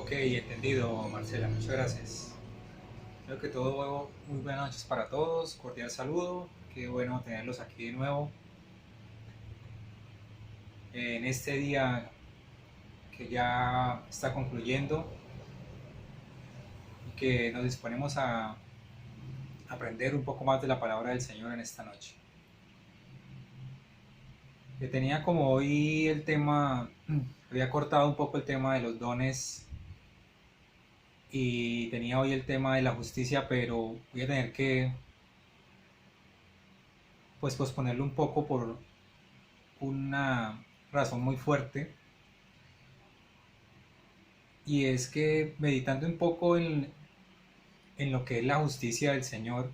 Ok, entendido, Marcela, muchas gracias. Creo que todo, muy buenas noches para todos, cordial saludo, qué bueno tenerlos aquí de nuevo en este día que ya está concluyendo y que nos disponemos a aprender un poco más de la palabra del Señor en esta noche. Que tenía como hoy el tema, había cortado un poco el tema de los dones y tenía hoy el tema de la justicia, pero voy a tener que pues posponerlo un poco por una razón muy fuerte, y es que meditando un poco en lo que es la justicia del Señor,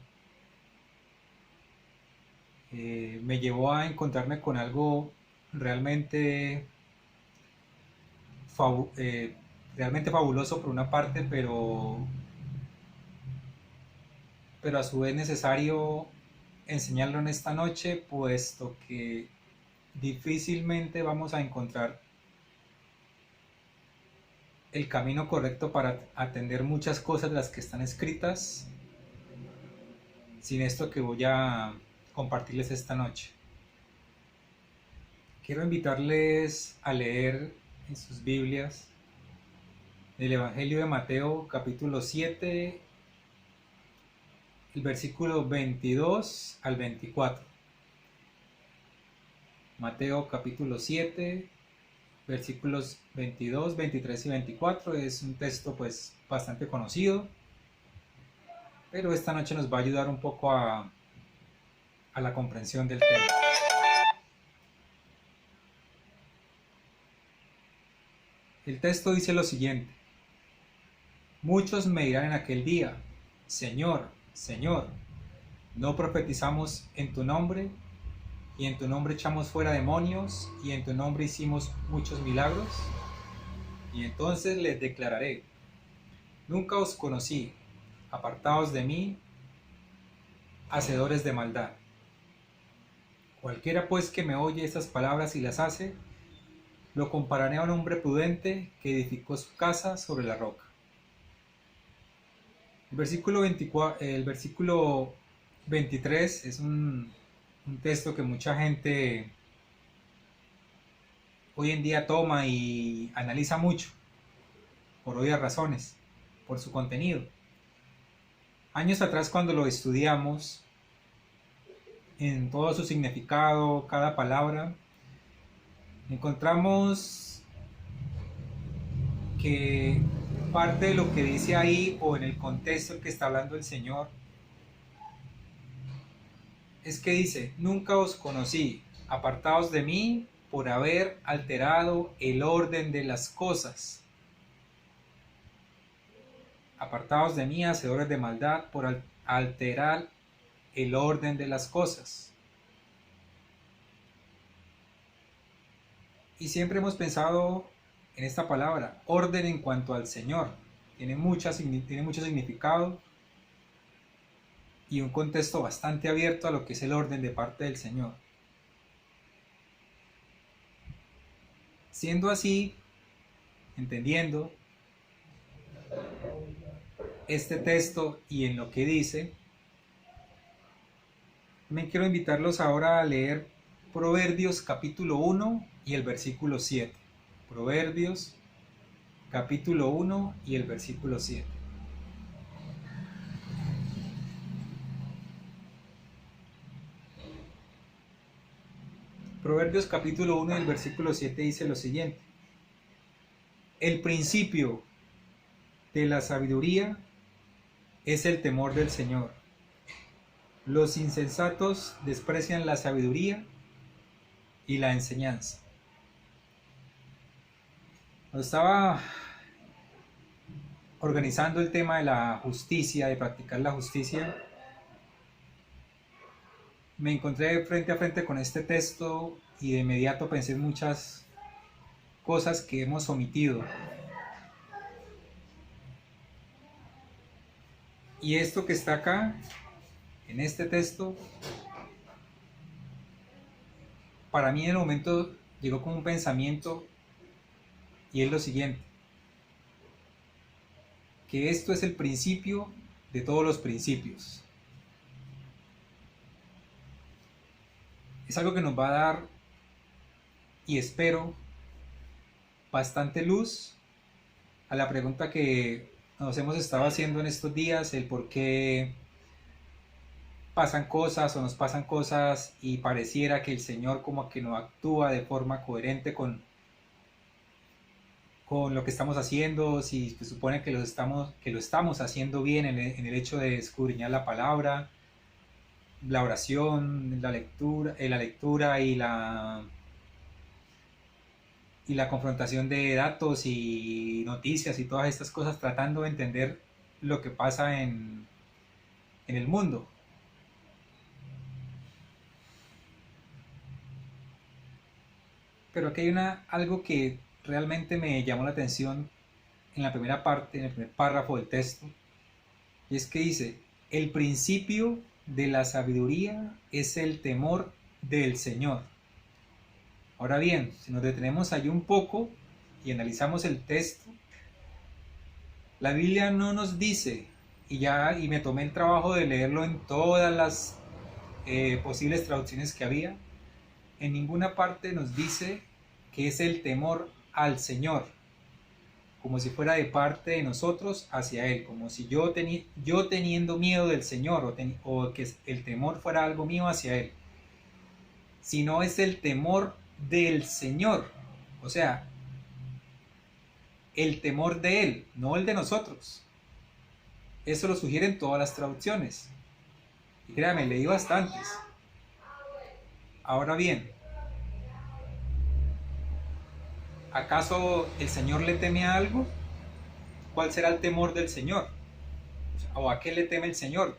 me llevó a encontrarme con algo realmente, fabu realmente fabuloso por una parte, pero a su vez necesario enseñarlo en esta noche, puesto que difícilmente vamos a encontrar el camino correcto para atender muchas cosas de las que están escritas sin esto que voy a compartirles esta noche. Quiero invitarles a leer en sus Biblias el Evangelio de Mateo capítulo 7, el versículo 22 al 24. Mateo capítulo 7, versículos 22, 23 y 24. Es un texto pues bastante conocido, pero esta noche nos va a ayudar un poco a la comprensión del tema. El texto dice lo siguiente: muchos me dirán en aquel día, Señor, Señor, ¿no profetizamos en tu nombre? Y en tu nombre echamos fuera demonios, y en tu nombre hicimos muchos milagros. Y entonces les declararé, nunca os conocí, apartaos de mí, hacedores de maldad. Cualquiera pues que me oye estas palabras y las hace, lo compararé a un hombre prudente que edificó su casa sobre la roca. El versículo 23 es un texto que mucha gente hoy en día toma y analiza mucho, por obvias razones, por su contenido. Años atrás, cuando lo estudiamos en todo su significado, cada palabra, encontramos que parte de lo que dice ahí, o en el contexto en que está hablando el Señor, es que dice, nunca os conocí, apartaos de mí por haber alterado el orden de las cosas. Apartaos de mí, hacedores de maldad, por alterar el orden de las cosas. Y siempre hemos pensado en esta palabra, orden, en cuanto al Señor. Tiene mucho significado y un contexto bastante abierto a lo que es el orden de parte del Señor. Siendo así, entendiendo este texto y en lo que dice, me quiero invitarlos ahora a leer Proverbios capítulo 1 y el versículo 7. Proverbios capítulo 1 y el versículo 7. Proverbios capítulo 1 y el versículo 7 dice lo siguiente: el principio de la sabiduría es el temor del Señor. Los insensatos desprecian la sabiduría y la enseñanza. Cuando estaba organizando el tema de la justicia, de practicar la justicia, me encontré frente a frente con este texto y de inmediato pensé en muchas cosas que hemos omitido. Y esto que está acá, en este texto, para mí en el momento llegó como un pensamiento, y es lo siguiente: que esto es el principio de todos los principios. Es algo que nos va a dar, y espero, bastante luz a la pregunta que nos hemos estado haciendo en estos días, el por qué pasan cosas o nos pasan cosas y pareciera que el Señor como que no actúa de forma coherente con lo que estamos haciendo, si se supone que lo estamos haciendo bien en el hecho de escudriñar la palabra, la oración, la lectura y la confrontación de datos y noticias y todas estas cosas, tratando de entender lo que pasa en el mundo. Pero aquí hay algo que realmente me llamó la atención en la primera parte, en el primer párrafo del texto, y es que dice: el principio de la sabiduría es el temor del Señor. Ahora bien, si nos detenemos allí un poco y analizamos el texto, la Biblia no nos dice, y me tomé el trabajo de leerlo en todas las posibles traducciones que había, en ninguna parte nos dice que es el temor al Señor, como si fuera de parte de nosotros hacia Él, como si yo teniendo miedo del Señor o que el temor fuera algo mío hacia Él, sino es el temor del Señor, o sea, el temor de Él, no el de nosotros. Eso lo sugieren todas las traducciones, y créame, leí bastantes. Ahora bien, ¿acaso el Señor le teme a algo? ¿Cuál será el temor del Señor? ¿O a qué le teme el Señor?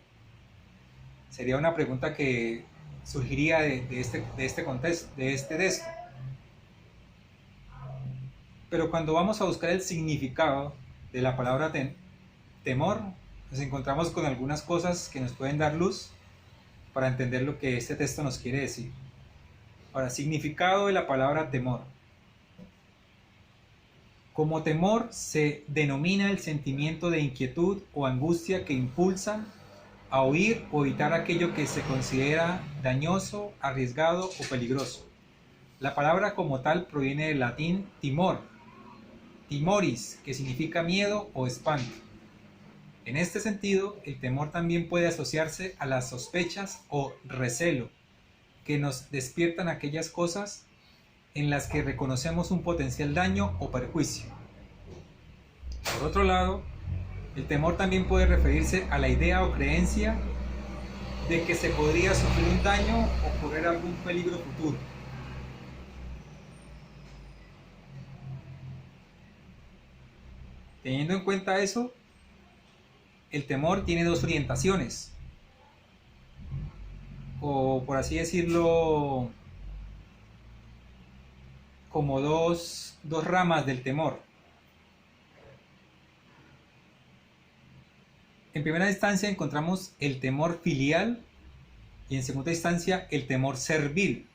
Sería una pregunta que surgiría de este contexto, de este texto. Pero cuando vamos a buscar el significado de la palabra temor, nos encontramos con algunas cosas que nos pueden dar luz para entender lo que este texto nos quiere decir. Ahora, significado de la palabra temor. Como temor se denomina el sentimiento de inquietud o angustia que impulsa a huir o evitar aquello que se considera dañoso, arriesgado o peligroso. La palabra como tal proviene del latín timor, timoris, que significa miedo o espanto. En este sentido, el temor también puede asociarse a las sospechas o recelo, que nos despiertan aquellas cosas en las que reconocemos un potencial daño o perjuicio. Por otro lado, el temor también puede referirse a la idea o creencia de que se podría sufrir un daño o correr algún peligro futuro. Teniendo en cuenta eso, el temor tiene dos orientaciones, o por así decirlo, como dos ramas del temor. En primera instancia encontramos el temor filial y en segunda instancia el temor servil.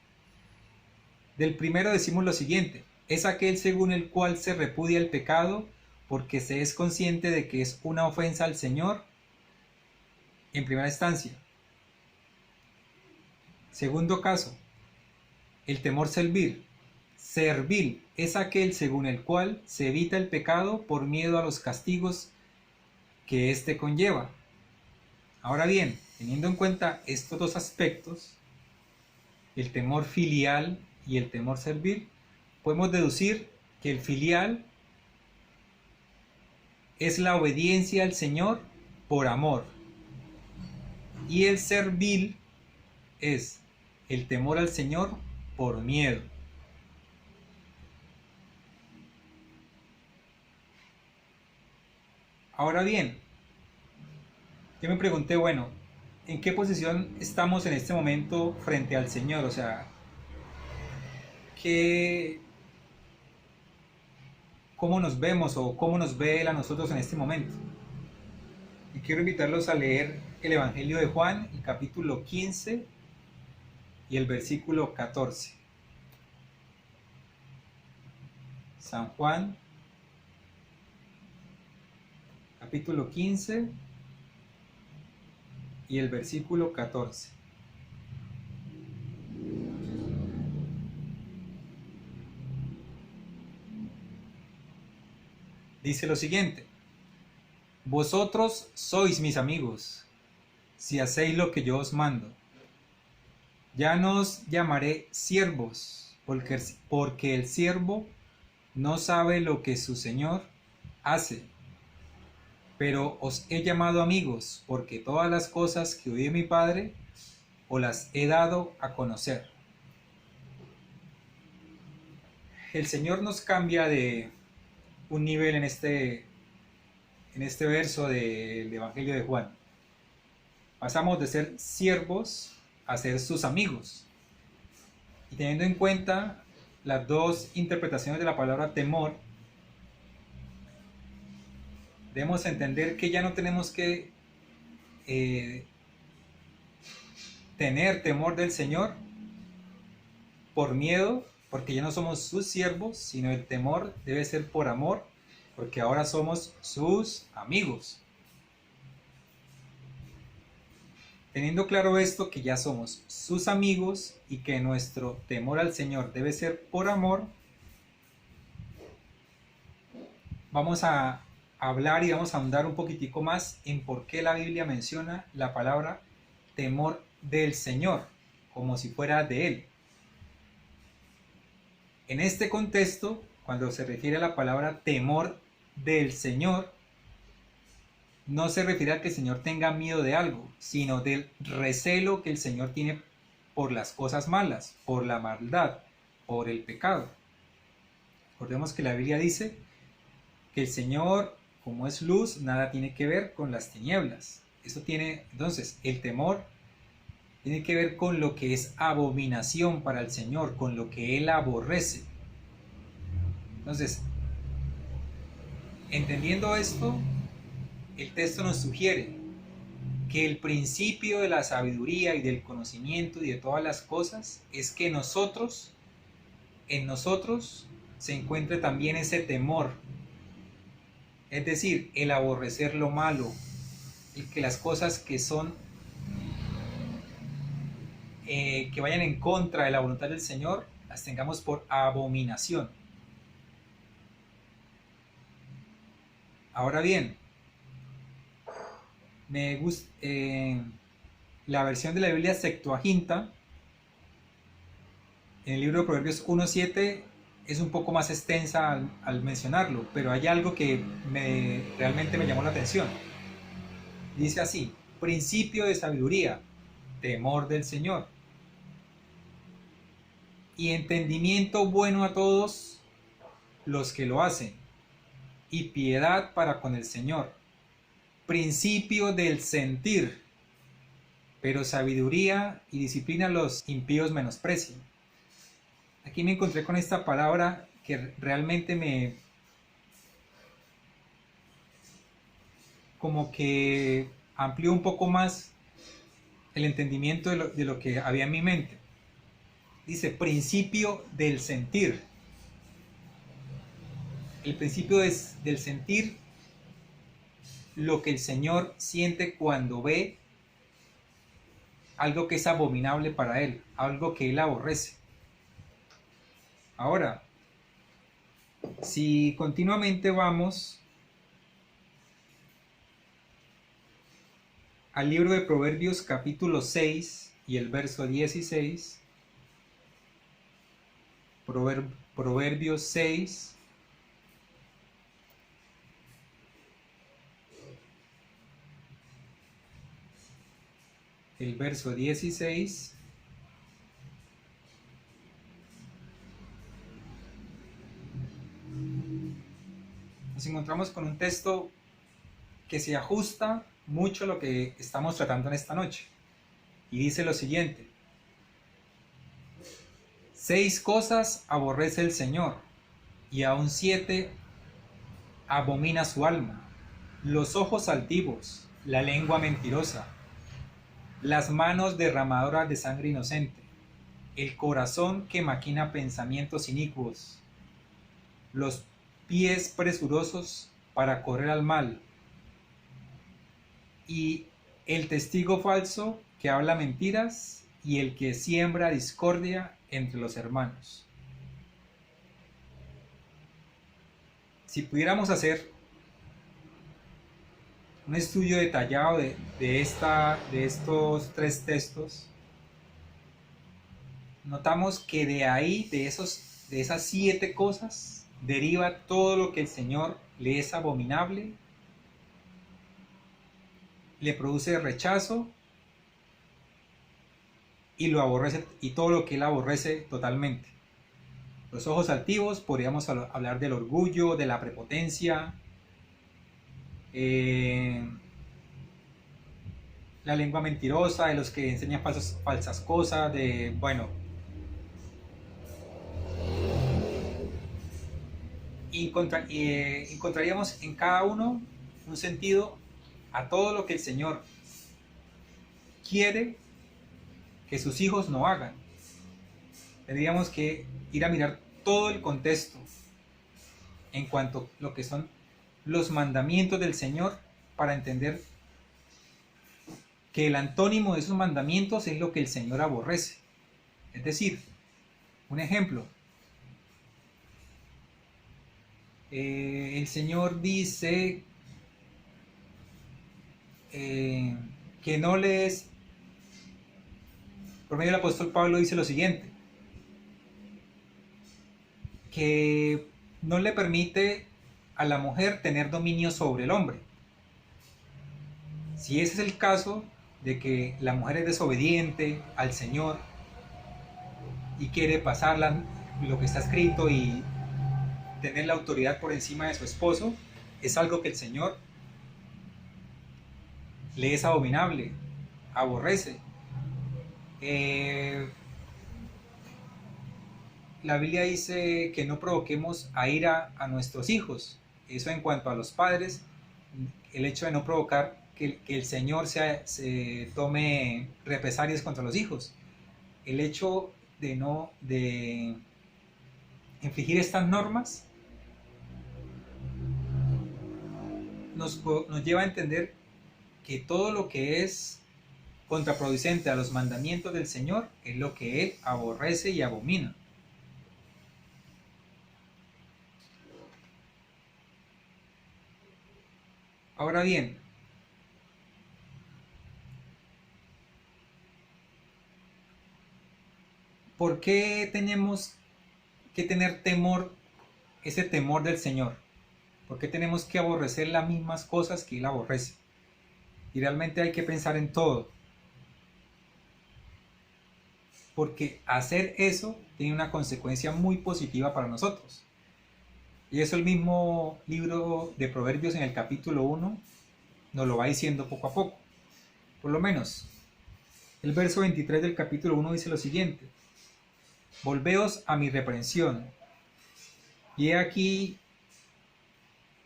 Del primero decimos lo siguiente: es aquel según el cual se repudia el pecado porque se es consciente de que es una ofensa al Señor en primera instancia. Segundo caso, el temor servil. Servil es aquel según el cual se evita el pecado por miedo a los castigos que éste conlleva. Ahora bien, teniendo en cuenta estos dos aspectos, el temor filial y el temor servil, podemos deducir que el filial es la obediencia al Señor por amor, y el servil es el temor al Señor por miedo. Ahora bien, yo me pregunté, bueno, ¿en qué posición estamos en este momento frente al Señor? O sea, ¿cómo nos vemos o cómo nos ve Él a nosotros en este momento? Y quiero invitarlos a leer el Evangelio de Juan, el capítulo 15 y el versículo 14. San Juan, capítulo 15 y el versículo 14. Dice lo siguiente: vosotros sois mis amigos, si hacéis lo que yo os mando. Ya no os llamaré siervos, porque el siervo no sabe lo que su señor hace, pero os he llamado amigos, porque todas las cosas que oí de mi Padre os las he dado a conocer. El Señor nos cambia de un nivel en este verso del Evangelio de Juan. Pasamos de ser siervos a ser sus amigos. Y teniendo en cuenta las dos interpretaciones de la palabra temor, debemos entender que ya no tenemos que tener temor del Señor por miedo, porque ya no somos sus siervos, sino el temor debe ser por amor, porque ahora somos sus amigos. Teniendo claro esto, que ya somos sus amigos y que nuestro temor al Señor debe ser por amor, vamos a hablar y vamos a ahondar un poquitico más en por qué la Biblia menciona la palabra temor del Señor, como si fuera de Él. En este contexto, cuando se refiere a la palabra temor del Señor, no se refiere a que el Señor tenga miedo de algo, sino del recelo que el Señor tiene por las cosas malas, por la maldad, por el pecado. Recordemos que la Biblia dice que el Señor, como es luz, nada tiene que ver con las tinieblas. Entonces, el temor tiene que ver con lo que es abominación para el Señor, con lo que Él aborrece. Entonces, entendiendo esto, el texto nos sugiere que el principio de la sabiduría y del conocimiento y de todas las cosas es que en nosotros se encuentre también ese temor, es decir, el aborrecer lo malo, el que las cosas que son que vayan en contra de la voluntad del Señor las tengamos por abominación. Ahora bien, me gusta la versión de la Biblia Septuaginta, en el libro de Proverbios 1:7 es un poco más extensa al mencionarlo, pero hay algo que realmente me llamó la atención. Dice así: principio de sabiduría, temor del Señor, y entendimiento bueno a todos los que lo hacen, y piedad para con el Señor. Principio del sentir, pero sabiduría y disciplina los impíos menosprecian. Aquí me encontré con esta palabra que realmente como que amplió un poco más el entendimiento de lo que había en mi mente. Dice principio del sentir. El principio del sentir, lo que el Señor siente cuando ve algo que es abominable para Él, algo que Él aborrece. Ahora, si continuamente vamos al libro de Proverbios capítulo 6 y el verso 16, Proverbios 6, el verso 16, nos encontramos con un texto que se ajusta mucho a lo que estamos tratando en esta noche. Y dice lo siguiente: 6 cosas aborrece el Señor, y aún 7 abomina su alma: los ojos altivos, la lengua mentirosa, las manos derramadoras de sangre inocente, el corazón que maquina pensamientos inicuos, los pies presurosos para correr al mal, y el testigo falso que habla mentiras y el que siembra discordia entre los hermanos. Si pudiéramos hacer un estudio detallado de estos tres textos, notamos que de ahí, de esas 7 cosas, deriva todo lo que el Señor le es abominable, le produce rechazo y lo aborrece, y todo lo que él aborrece totalmente. Los ojos altivos, podríamos hablar del orgullo, de la prepotencia, la lengua mentirosa, de los que enseñan falsas cosas, encontraríamos en cada uno un sentido a todo lo que el Señor quiere que sus hijos no hagan. Tendríamos que ir a mirar todo el contexto en cuanto a lo que son los mandamientos del Señor para entender que el antónimo de esos mandamientos es lo que el Señor aborrece. Es decir, un ejemplo, el Señor dice que no les... Por medio del apóstol Pablo dice lo siguiente, que no le permite a la mujer tener dominio sobre el hombre. Si ese es el caso de que la mujer es desobediente al Señor y quiere pasar lo que está escrito y tener la autoridad por encima de su esposo, es algo que el Señor le es abominable, aborrece. La Biblia dice que no provoquemos a ira a nuestros hijos. Eso en cuanto a los padres, el hecho de no provocar que el Señor se tome represalias contra los hijos. El hecho de infligir estas normas nos lleva a entender que todo lo que es contraproducente a los mandamientos del Señor es lo que Él aborrece y abomina. Ahora bien, ¿por qué tenemos que tener temor, ese temor del Señor? ¿Por qué tenemos que aborrecer las mismas cosas que Él aborrece? Y realmente hay que pensar en todo. Porque hacer eso tiene una consecuencia muy positiva para nosotros. Y eso el mismo libro de Proverbios en el capítulo 1 nos lo va diciendo poco a poco. Por lo menos, el verso 23 del capítulo 1 dice lo siguiente: volveos a mi reprensión, y he aquí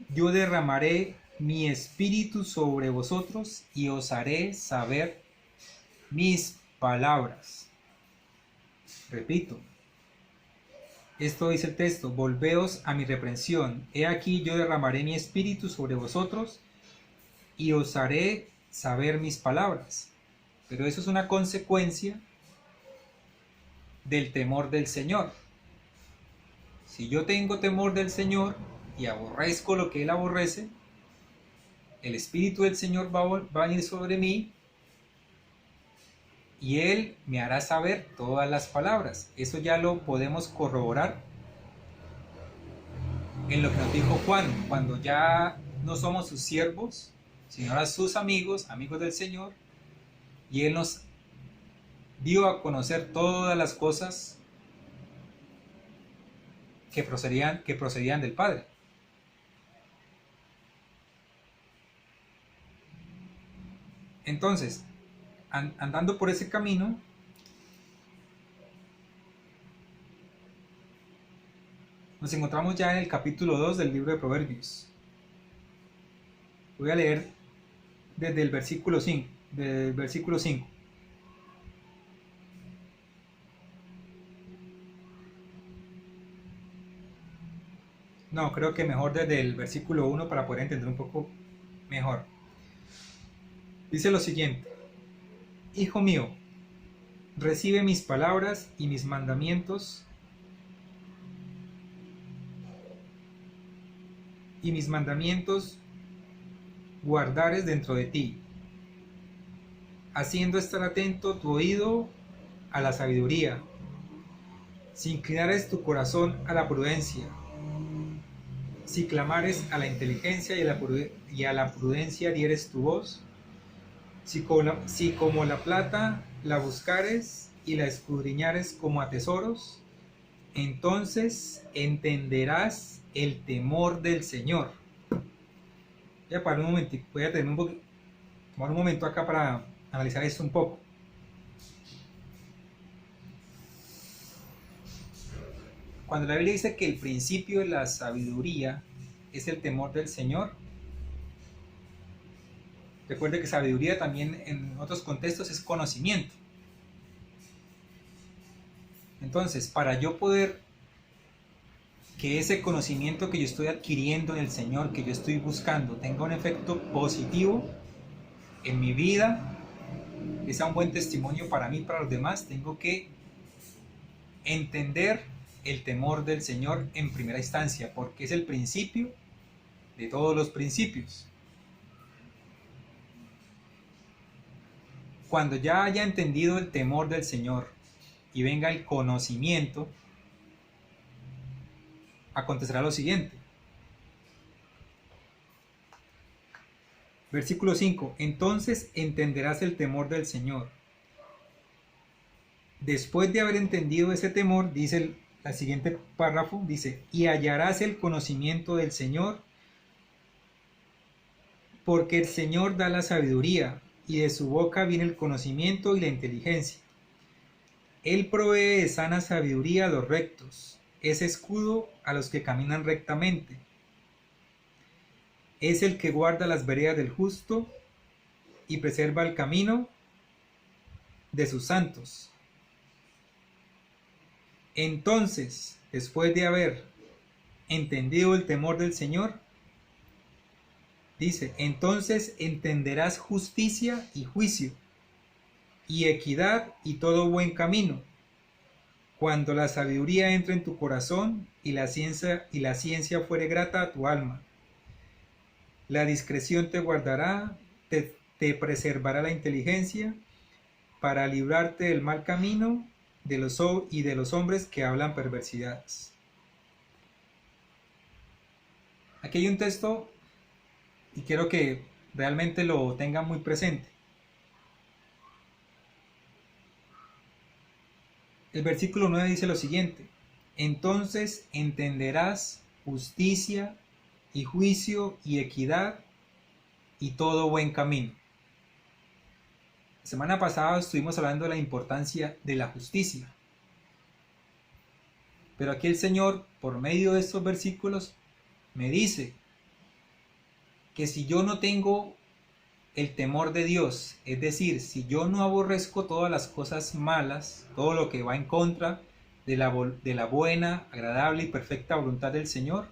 yo derramaré mi espíritu sobre vosotros y os haré saber mis palabras. Repito, esto dice el texto: volveos a mi reprensión, he aquí yo derramaré mi espíritu sobre vosotros y os haré saber mis palabras. Pero eso es una consecuencia del temor del Señor. Si yo tengo temor del Señor y aborrezco lo que Él aborrece, el Espíritu del Señor va a ir sobre mí y Él me hará saber todas las palabras. Eso ya lo podemos corroborar en lo que nos dijo Juan, cuando ya no somos sus siervos, sino ahora sus amigos, amigos del Señor, y Él nos dio a conocer todas las cosas que procedían del Padre. Entonces, andando por ese camino, nos encontramos ya en el capítulo 2 del libro de Proverbios. Voy a leer desde el versículo 5. No, creo que mejor desde el versículo 1 para poder entender un poco mejor. Dice lo siguiente: Hijo mío, recibe mis palabras y mis mandamientos, guardares dentro de ti, haciendo estar atento tu oído a la sabiduría, si inclinares tu corazón a la prudencia, si clamares a la inteligencia y a la prudencia dieres tu voz, si como la plata la buscares y la escudriñares como a tesoros, entonces entenderás el temor del Señor. Voy a parar un momentico, voy a tomar un momento acá para analizar esto un poco. Cuando la Biblia dice que el principio de la sabiduría es el temor del Señor, recuerde que sabiduría también en otros contextos es conocimiento. Entonces, para yo poder que ese conocimiento que yo estoy adquiriendo en el Señor, que yo estoy buscando, tenga un efecto positivo en mi vida, que sea un buen testimonio para mí y para los demás, tengo que entender el temor del Señor en primera instancia, porque es el principio de todos los principios. Cuando ya haya entendido el temor del Señor y venga el conocimiento, acontecerá lo siguiente. Versículo 5. Entonces entenderás el temor del Señor. Después de haber entendido ese temor, dice el siguiente párrafo, dice, y hallarás el conocimiento del Señor, porque el Señor da la sabiduría, y de su boca viene el conocimiento y la inteligencia. Él provee de sana sabiduría a los rectos, es escudo a los que caminan rectamente. Es el que guarda las veredas del justo y preserva el camino de sus santos. Entonces, después de haber entendido el temor del Señor, dice, entonces entenderás justicia y juicio, y equidad y todo buen camino, cuando la sabiduría entre en tu corazón y la ciencia fuere grata a tu alma. La discreción te guardará, te preservará la inteligencia, para librarte del mal camino de los hombres que hablan perversidades. Aquí hay un texto y quiero que realmente lo tengan muy presente. El versículo 9 dice lo siguiente: entonces entenderás justicia y juicio y equidad y todo buen camino. La semana pasada estuvimos hablando de la importancia de la justicia. Pero aquí el Señor, por medio de estos versículos, me dice que si yo no tengo el temor de Dios, es decir, si yo no aborrezco todas las cosas malas, todo lo que va en contra de la buena, agradable y perfecta voluntad del Señor,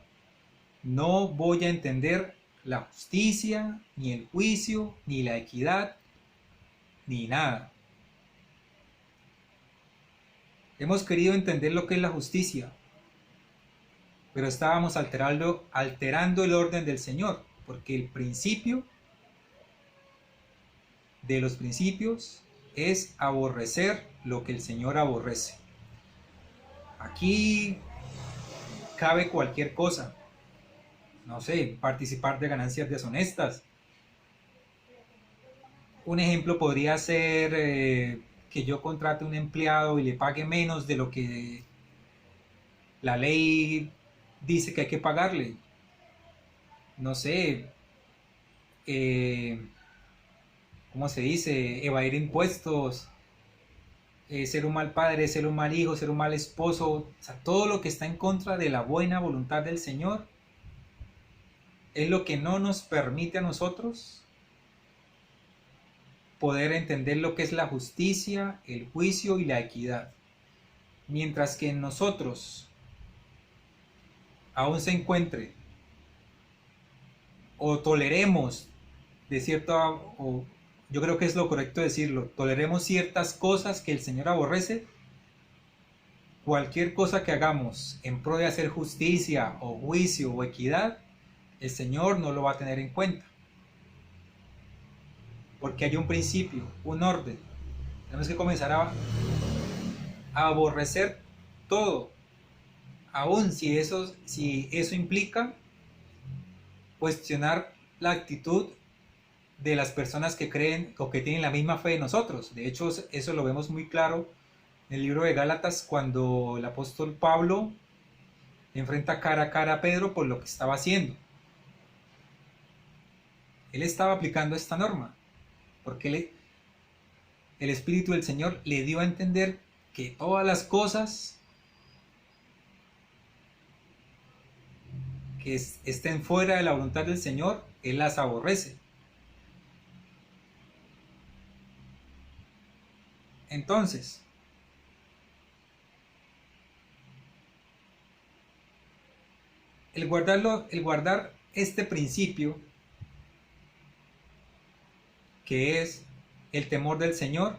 no voy a entender la justicia, ni el juicio, ni la equidad, ni nada. Hemos querido entender lo que es la justicia, pero estábamos alterando el orden del Señor, porque el principio de los principios es aborrecer lo que el Señor aborrece. Aquí cabe cualquier cosa, no sé, participar de ganancias deshonestas. Un ejemplo podría ser que yo contrate un empleado y le pague menos de lo que la ley dice que hay que pagarle. No sé, ¿cómo se dice? Evadir impuestos, ser un mal padre, ser un mal hijo, ser un mal esposo. O sea, todo lo que está en contra de la buena voluntad del Señor es lo que no nos permite a nosotros poder entender lo que es la justicia, el juicio y la equidad. Mientras que en nosotros aún se encuentre o toleremos de cierta o yo creo que es lo correcto decirlo, toleremos ciertas cosas que el Señor aborrece. Cualquier cosa que hagamos en pro de hacer justicia o juicio o equidad, el Señor no lo va a tener en cuenta. Porque hay un principio, un orden. Tenemos que comenzar a aborrecer todo, aun si eso implica cuestionar la actitud de las personas que creen o que tienen la misma fe de nosotros. De hecho, eso lo vemos muy claro en el libro de Gálatas, cuando el apóstol Pablo enfrenta cara a cara a Pedro por lo que estaba haciendo. Él estaba aplicando esta norma, porque el Espíritu del Señor le dio a entender que todas las cosas que estén fuera de la voluntad del Señor, Él las aborrece. Entonces, el guardar este principio, que es el temor del Señor,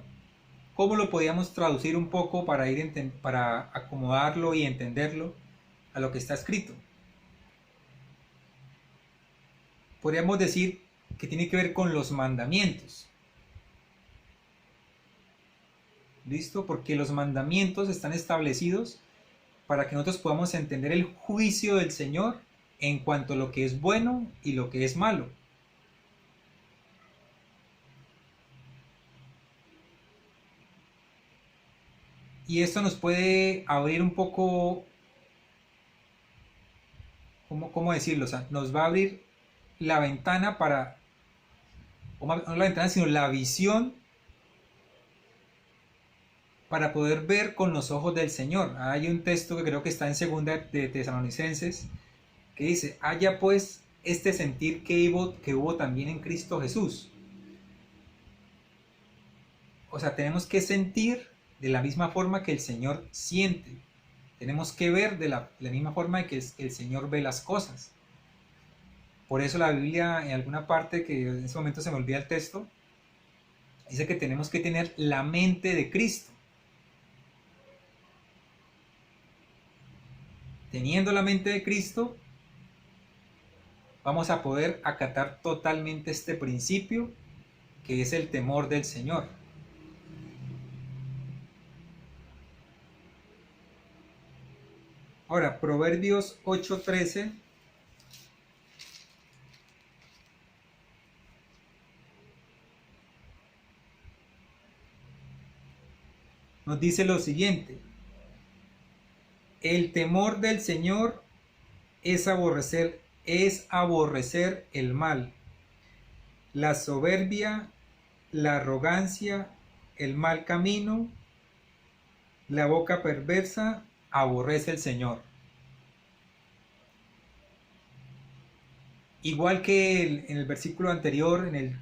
¿cómo lo podíamos traducir un poco para acomodarlo y entenderlo a lo que está escrito? Podríamos decir que tiene que ver con los mandamientos. ¿Listo? Porque los mandamientos están establecidos para que nosotros podamos entender el juicio del Señor en cuanto a lo que es bueno y lo que es malo. Y esto nos puede abrir un poco, ¿cómo decirlo? O sea, nos va a abrir la ventana para, o no la ventana, sino la visión para poder ver con los ojos del Señor. Hay un texto que creo que está en segunda de Tesalonicenses, que dice, haya pues este sentir que hubo también en Cristo Jesús. O sea, tenemos que sentir de la misma forma que el Señor siente. Tenemos que ver de la misma forma que el Señor ve las cosas. Por eso la Biblia, en alguna parte, que en ese momento se me olvida el texto, dice que tenemos que tener la mente de Cristo. Teniendo la mente de Cristo, vamos a poder acatar totalmente este principio, que es el temor del Señor. Ahora, Proverbios 8:13 nos dice lo siguiente: el temor del Señor es aborrecer el mal, la soberbia, la arrogancia, el mal camino, la boca perversa aborrece el Señor. Igual que en el versículo anterior, en el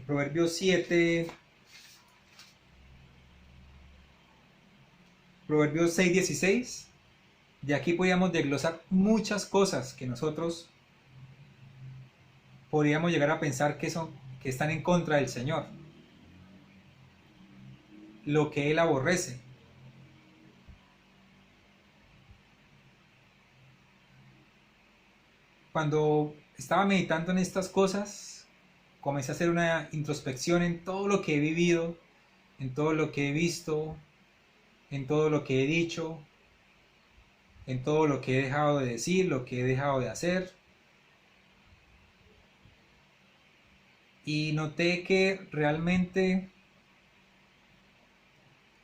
Proverbios 7, Proverbios 6:16, de aquí podríamos desglosar muchas cosas que nosotros podríamos llegar a pensar que están en contra del Señor, lo que Él aborrece. Cuando estaba meditando en estas cosas, comencé a hacer una introspección en todo lo que he vivido, en todo lo que he visto, en todo lo que he dicho, en todo lo que he dejado de decir, lo que he dejado de hacer. Y noté que realmente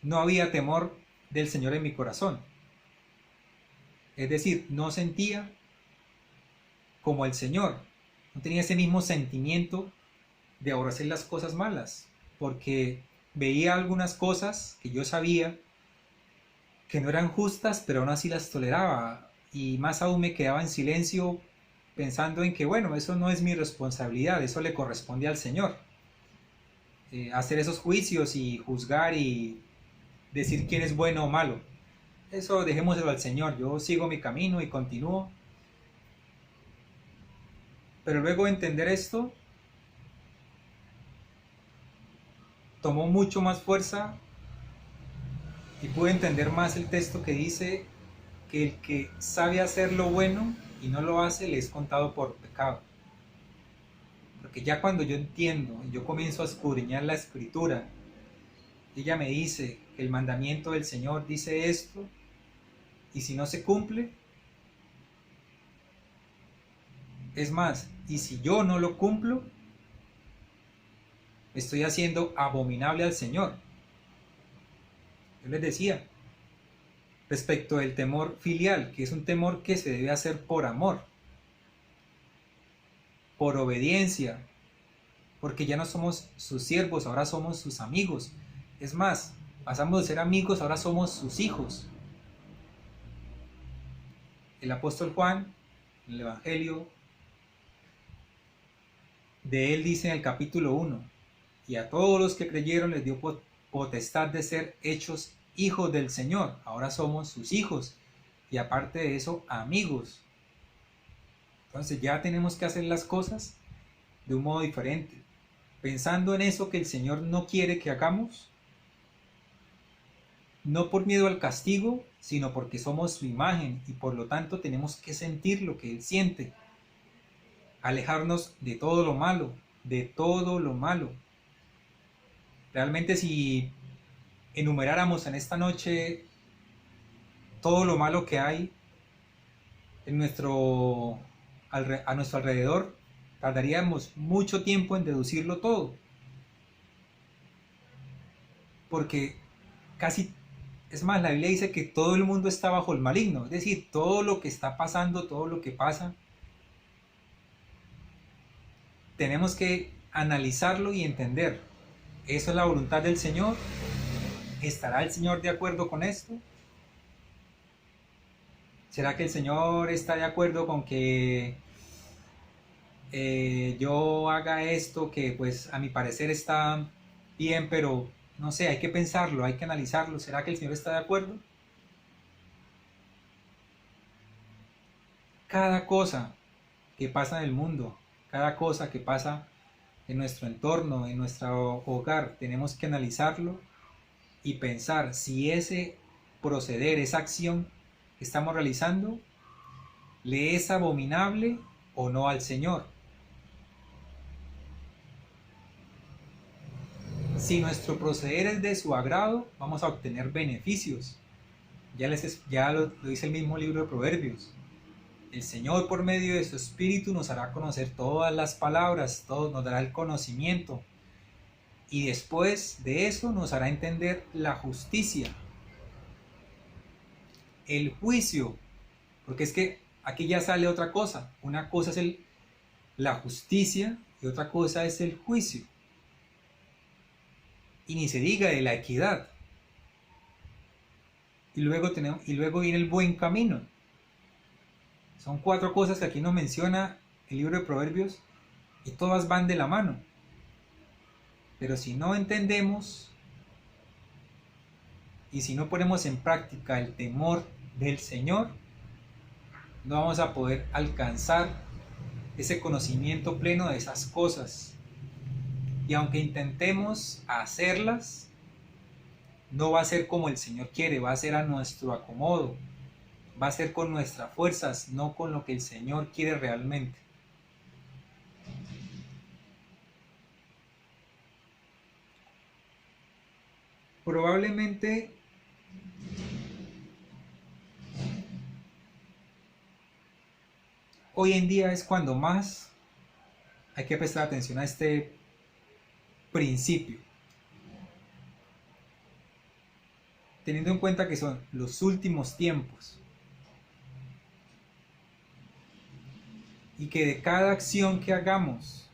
no había temor del Señor en mi corazón. Es decir, no sentía como el Señor. No tenía ese mismo sentimiento de aborrecer las cosas malas, porque veía algunas cosas que yo sabía que no eran justas, pero aún así las toleraba, y más aún me quedaba en silencio pensando en que, bueno, eso no es mi responsabilidad, eso le corresponde al Señor. Hacer esos juicios y juzgar y decir quién es bueno o malo, eso dejémoselo al Señor. Yo sigo mi camino y continúo. Pero luego de entender esto, tomó mucho más fuerza y pude entender más el texto que dice que el que sabe hacer lo bueno y no lo hace le es contado por pecado. Porque ya cuando yo entiendo, yo comienzo a escudriñar la escritura, ella me dice que el mandamiento del Señor dice esto, y si no se cumple, es más, y si yo no lo cumplo, estoy haciendo abominable al Señor. Yo les decía, respecto del temor filial, que es un temor que se debe hacer por amor, por obediencia, porque ya no somos sus siervos, ahora somos sus amigos. Es más, pasamos de ser amigos, ahora somos sus hijos. El apóstol Juan, en el Evangelio de él dice en el capítulo 1, y a todos los que creyeron les dio potestad de ser hechos hijos del Señor. Ahora somos sus hijos y aparte de eso, amigos. Entonces ya tenemos que hacer las cosas de un modo diferente, pensando en eso que el Señor no quiere que hagamos, no por miedo al castigo, sino porque somos su imagen y por lo tanto tenemos que sentir lo que Él siente, alejarnos de todo lo malo, de todo lo malo. Realmente si enumeráramos en esta noche todo lo malo que hay en a nuestro alrededor, tardaríamos mucho tiempo en deducirlo todo, porque casi, es más, la Biblia dice que todo el mundo está bajo el maligno, es decir, todo lo que está pasando, todo lo que pasa, tenemos que analizarlo y entender, ¿eso es la voluntad del Señor? ¿Estará el Señor de acuerdo con esto? ¿Será que el Señor está de acuerdo con que yo haga esto que pues a mi parecer está bien, pero no sé, hay que pensarlo, hay que analizarlo? ¿Será que el Señor está de acuerdo? Cada cosa que pasa en el mundo, cada cosa que pasa en nuestro entorno, en nuestro hogar, tenemos que analizarlo y pensar si ese proceder, esa acción que estamos realizando, le es abominable o no al Señor. Si nuestro proceder es de su agrado, vamos a obtener beneficios. Ya lo dice el mismo libro de Proverbios. El Señor por medio de su Espíritu nos hará conocer todas las palabras, todo nos dará el conocimiento. Y después de eso nos hará entender la justicia, el juicio. Porque es que aquí ya sale otra cosa. Una cosa es la justicia y otra cosa es el juicio. Y ni se diga de la equidad. Y luego viene el buen camino. Son 4 cosas que aquí nos menciona el libro de Proverbios y todas van de la mano. Pero si no entendemos y si no ponemos en práctica el temor del Señor, no vamos a poder alcanzar ese conocimiento pleno de esas cosas. Y aunque intentemos hacerlas, no va a ser como el Señor quiere, va a ser a nuestro acomodo, va a ser con nuestras fuerzas, no con lo que el Señor quiere realmente. Probablemente hoy en día es cuando más hay que prestar atención a este principio, teniendo en cuenta que son los últimos tiempos y que de cada acción que hagamos,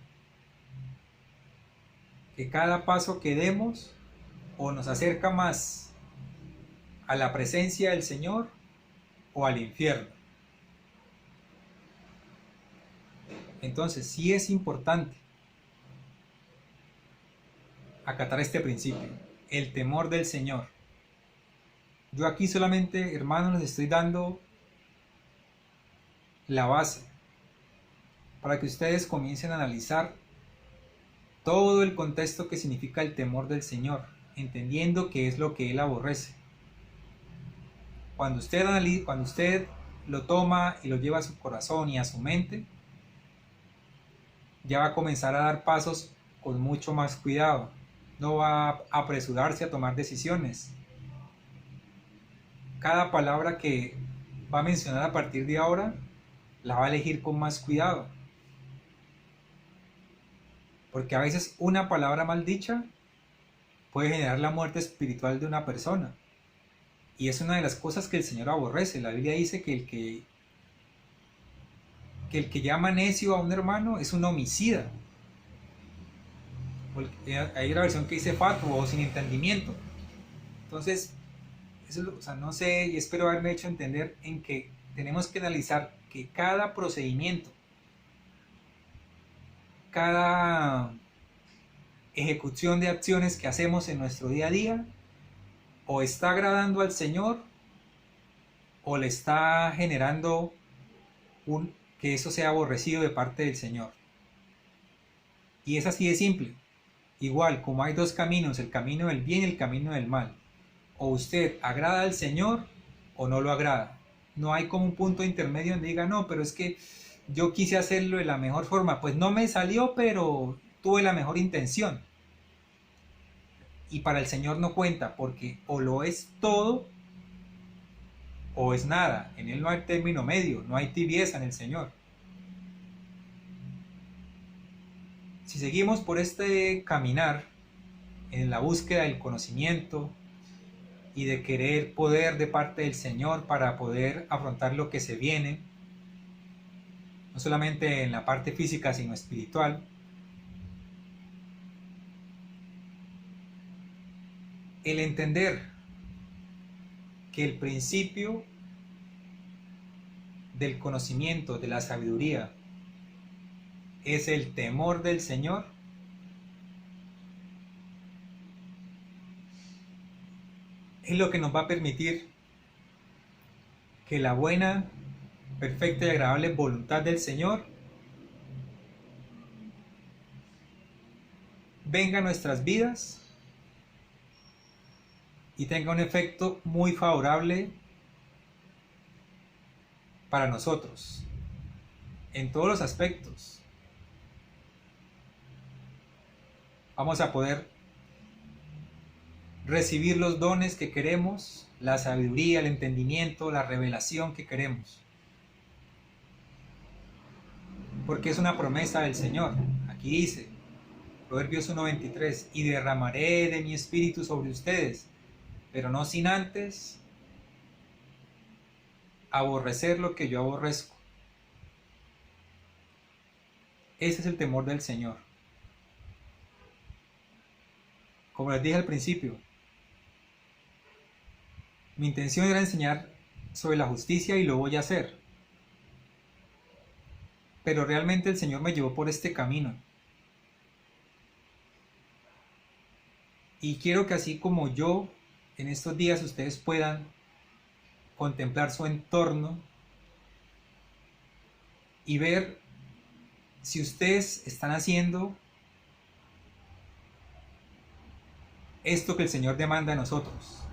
que cada paso que demos o nos acerca más a la presencia del Señor o al infierno. Entonces sí es importante acatar este principio, el temor del Señor. Yo aquí solamente, hermanos, les estoy dando la base para que ustedes comiencen a analizar todo el contexto que significa el temor del Señor, entendiendo que es lo que Él aborrece. Cuando usted lo toma y lo lleva a su corazón y a su mente, ya va a comenzar a dar pasos con mucho más cuidado. No va a apresurarse a tomar decisiones. Cada palabra que va a mencionar a partir de ahora, la va a elegir con más cuidado. Porque a veces una palabra mal dicha puede generar la muerte espiritual de una persona. Y es una de las cosas que el Señor aborrece. La Biblia dice que el que llama necio a un hermano es un homicida. Hay una versión que dice fatuo o sin entendimiento. Entonces, no sé, y espero haberme hecho entender en que tenemos que analizar que cada procedimiento, cada ejecución de acciones que hacemos en nuestro día a día, o está agradando al Señor, o le está generando que eso sea aborrecido de parte del Señor. Y es así de simple. Igual como hay dos caminos, el camino del bien y el camino del mal. O usted agrada al Señor o no lo agrada. No hay como un punto intermedio donde diga, no, pero es que yo quise hacerlo de la mejor forma. Pues no me salió, pero tuve la mejor intención. Y para el Señor no cuenta, porque o lo es todo o es nada. En Él no hay término medio, no hay tibieza en el Señor. Si seguimos por este caminar en la búsqueda del conocimiento y de querer poder de parte del Señor para poder afrontar lo que se viene, no solamente en la parte física sino espiritual, el entender que el principio del conocimiento, de la sabiduría, es el temor del Señor, es lo que nos va a permitir que la buena, perfecta y agradable voluntad del Señor venga a nuestras vidas y tenga un efecto muy favorable para nosotros, en todos los aspectos. Vamos a poder recibir los dones que queremos, la sabiduría, el entendimiento, la revelación que queremos. Porque es una promesa del Señor. Aquí dice, Proverbios 1:23, y derramaré de mi espíritu sobre ustedes, pero no sin antes aborrecer lo que yo aborrezco. Ese es el temor del Señor. Como les dije al principio, mi intención era enseñar sobre la justicia y lo voy a hacer. Pero realmente el Señor me llevó por este camino. Y quiero que así como yo, en estos días ustedes puedan contemplar su entorno y ver si ustedes están haciendo esto que el Señor demanda de nosotros.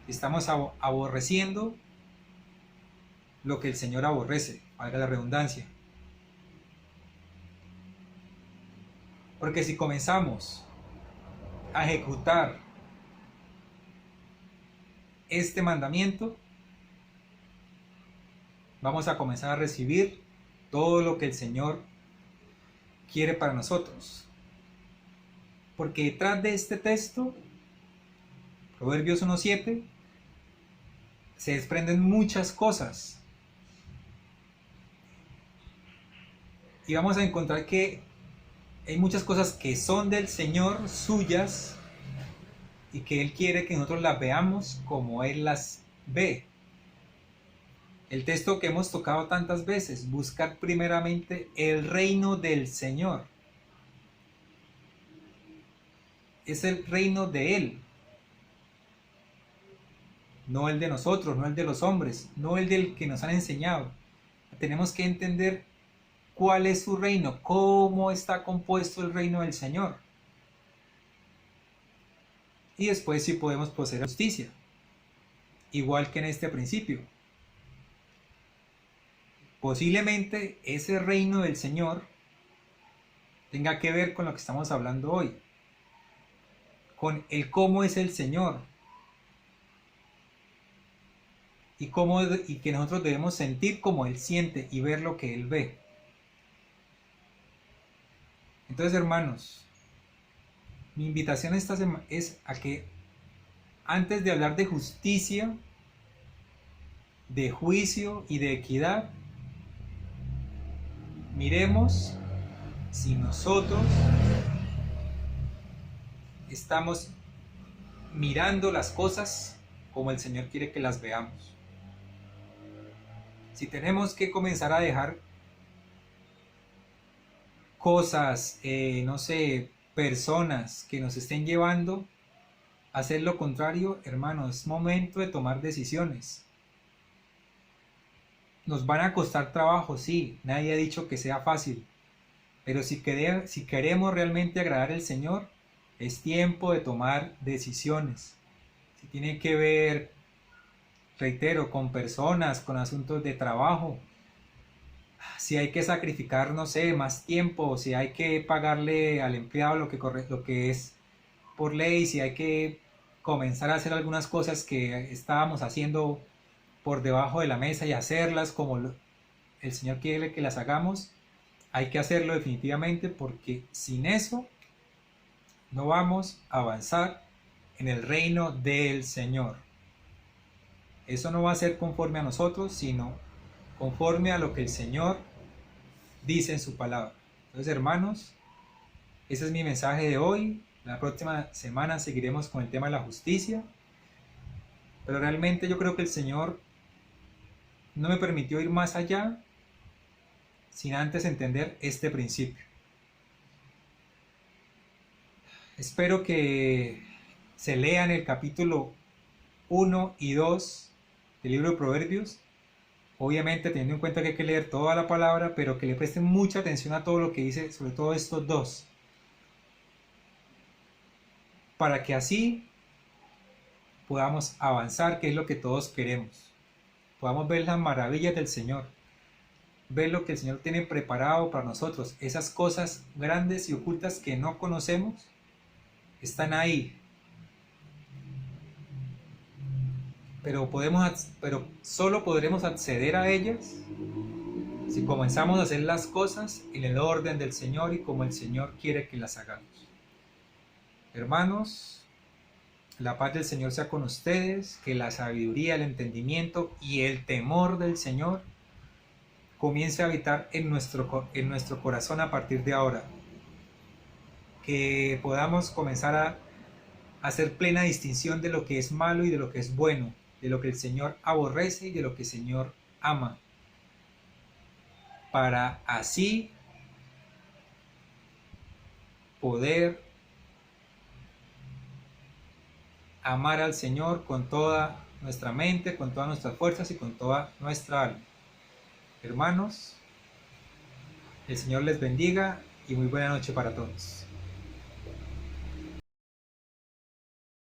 Estamos aborreciendo lo que el Señor aborrece, valga la redundancia. Porque si comenzamos a ejecutar este mandamiento, vamos a comenzar a recibir todo lo que el Señor quiere para nosotros. Porque detrás de este texto, Proverbios 1:7, se desprenden muchas cosas. Y vamos a encontrar que hay muchas cosas que son del Señor, suyas, y que Él quiere que nosotros las veamos como Él las ve. El texto que hemos tocado tantas veces, buscar primeramente el reino del Señor. Es el reino de Él. No el de nosotros, no el de los hombres, no el del que nos han enseñado. Tenemos que entender cuál es su reino, cómo está compuesto el reino del Señor. Y después sí podemos proceder a justicia, igual que en este principio. Posiblemente ese reino del Señor tenga que ver con lo que estamos hablando hoy, con el cómo es el Señor y que nosotros debemos sentir como Él siente y ver lo que Él ve. Entonces, hermanos, mi invitación esta semana es a que antes de hablar de justicia, de juicio y de equidad, miremos si nosotros estamos mirando las cosas como el Señor quiere que las veamos. Si tenemos que comenzar a dejar cosas, no sé, personas que nos estén llevando a hacer lo contrario, hermanos, es momento de tomar decisiones. Nos van a costar trabajo, sí, nadie ha dicho que sea fácil, pero si queremos realmente agradar al Señor, es tiempo de tomar decisiones. Si tiene que ver, reitero, con personas, con asuntos de trabajo, si hay que sacrificar, no sé, más tiempo, si hay que pagarle al empleado lo que es por ley, si hay que comenzar a hacer algunas cosas que estábamos haciendo por debajo de la mesa y hacerlas como el Señor quiere que las hagamos, hay que hacerlo definitivamente, porque sin eso no vamos a avanzar en el reino del Señor. Eso no va a ser conforme a nosotros, sino conforme a lo que el Señor dice en su palabra. Entonces, hermanos, ese es mi mensaje de hoy. La próxima semana seguiremos con el tema de la justicia, pero realmente yo creo que el Señor no me permitió ir más allá sin antes entender este principio. Espero que se lean el capítulo 1 y 2 del libro de Proverbios, obviamente teniendo en cuenta que hay que leer toda la palabra, pero que le presten mucha atención a todo lo que dice, sobre todo estos dos, para que así podamos avanzar, que es lo que todos queremos. Podamos ver las maravillas del Señor, ver lo que el Señor tiene preparado para nosotros. Esas cosas grandes y ocultas que no conocemos están ahí, pero solo podremos acceder a ellas si comenzamos a hacer las cosas en el orden del Señor y como el Señor quiere que las hagamos. Hermanos, la paz del Señor sea con ustedes, que la sabiduría, el entendimiento y el temor del Señor comience a habitar en nuestro corazón a partir de ahora. Que podamos comenzar a hacer plena distinción de lo que es malo y de lo que es bueno, de lo que el Señor aborrece y de lo que el Señor ama, para así poder amar al Señor con toda nuestra mente, con todas nuestras fuerzas y con toda nuestra alma. Hermanos, el Señor les bendiga y muy buena noche para todos.